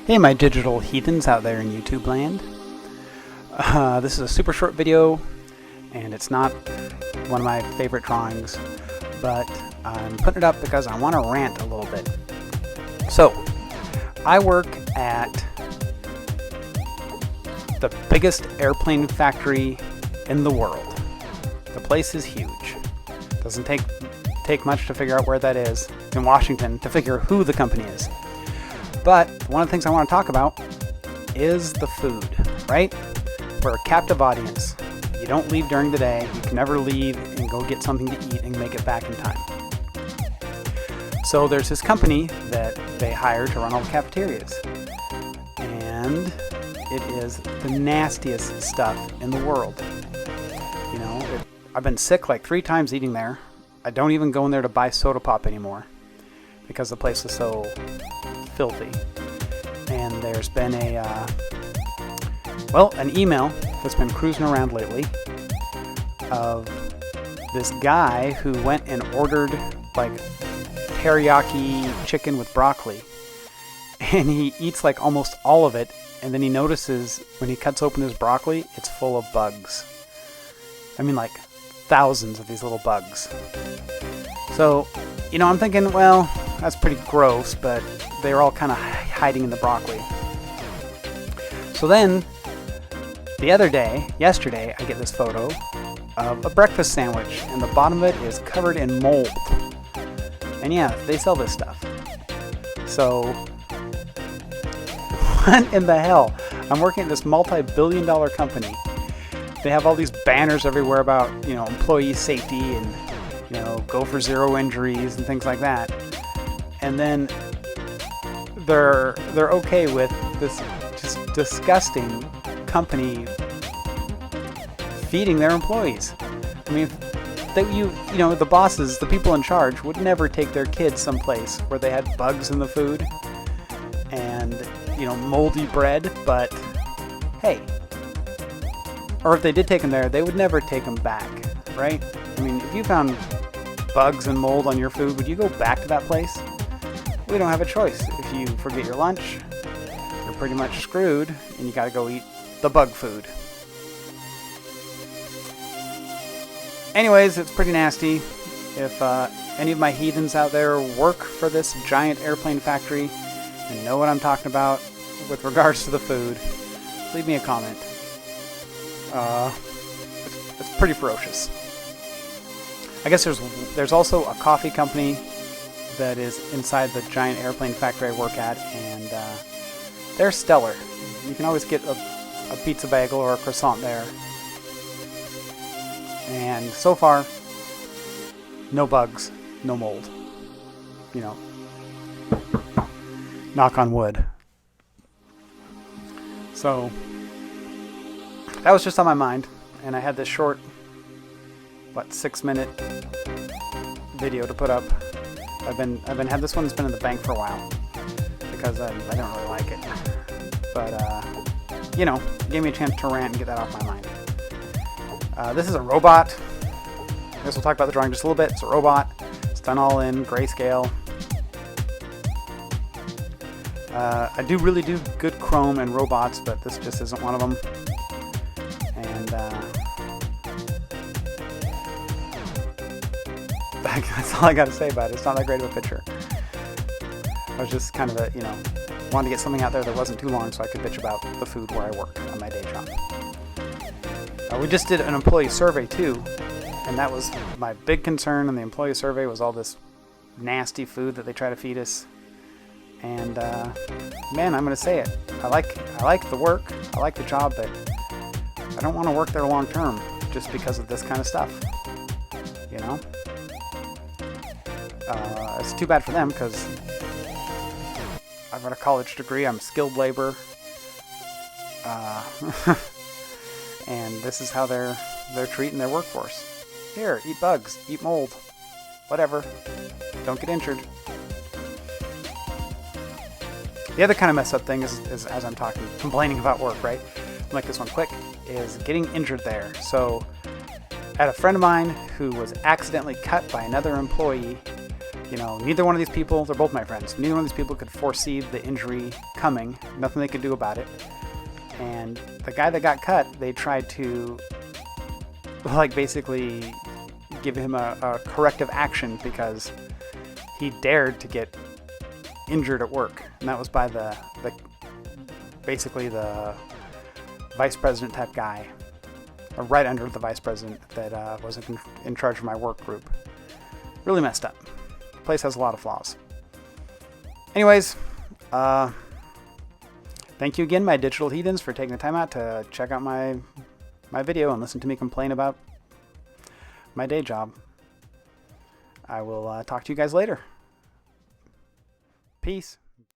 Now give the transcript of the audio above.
Hey my digital heathens out there in YouTube land. This is a super short video and it's not one of my favorite drawings, but I'm putting it up because I want to rant a little bit. So, I work at the biggest airplane factory in the world. The place is huge. Doesn't take much to figure out where that is in Washington to figure who the company is. But one of the things I want to talk about is the food, right? We're a captive audience. You don't leave during the day. You can never leave and go get something to eat and make it back in time. So there's this company that they hire to run all the cafeterias. And it is the nastiest stuff in the world. You know, I've been sick like 3 times eating there. I don't even go in there to buy soda pop anymore because the place is so filthy. And there's been an email that's been cruising around lately of this guy who went and ordered like teriyaki chicken with broccoli, and he eats like almost all of it, and then he notices when he cuts open his broccoli, it's full of bugs. I mean, like thousands of these little bugs. So, you know, I'm thinking, well, that's pretty gross, but they're all kind of hiding in the broccoli. So then, yesterday, I get this photo of a breakfast sandwich, and the bottom of it is covered in mold. And yeah, they sell this stuff. So, what in the hell? I'm working at this multi-billion-dollar company. They have all these banners everywhere about, you know, employee safety and, you know, go for 0 injuries and things like that. And then they're okay with this just disgusting company feeding their employees. I mean, you know, the bosses, the people in charge would never take their kids someplace where they had bugs in the food and, you know, moldy bread, but hey, or if they did take them there, they would never take them back, right? I mean, if you found bugs and mold on your food, would you go back to that place? We don't have a choice. If you forget your lunch, you're pretty much screwed, and you gotta go eat the bug food. Anyways, it's pretty nasty. If any of my heathens out there work for this giant airplane factory and know what I'm talking about with regards to the food, leave me a comment. It's pretty ferocious. I guess there's also a coffee company that is inside the giant airplane factory I work at, and they're stellar. You can always get a pizza bagel or a croissant there. And so far, no bugs, no mold. You know, knock on wood. So, that was just on my mind, and I had this short, 6-minute video to put up. This one's been in the bank for a while because I don't really like it. But, you know, it gave me a chance to rant and get that off my mind. This is a robot. I guess we'll talk about the drawing just a little bit. It's a robot. It's done all in grayscale. I really do good chrome and robots, but this just isn't one of them. And that's all I got to say about it. It's not that great of a picture. I was just kind of wanted to get something out there that wasn't too long so I could bitch about the food where I work on my day job. We just did an employee survey too, and that was my big concern in the employee survey was all this nasty food that they try to feed us. And man, I'm going to say it. I like the work, I like the job, but I don't want to work there long term just because of this kind of stuff. You know? It's too bad for them because I've got a college degree, I'm skilled labor. And this is how they're treating their workforce. Here, eat bugs, eat mold, whatever. Don't get injured. The other kind of messed up thing is as I'm complaining about work, right? I'll make this one quick, is getting injured there. So, I had a friend of mine who was accidentally cut by another employee You know, neither one of these people, they're both my friends, neither one of these people could foresee the injury coming. Nothing they could do about it. And the guy that got cut, they tried to, like, basically give him a corrective action because he dared to get injured at work. And that was by basically the vice president type guy, or right under the vice president that was in charge of my work group. Really messed up. The place has a lot of flaws. Anyways, thank you again, my digital heathens, for taking the time out to check out my video and listen to me complain about my day job. I will talk to you guys later. Peace.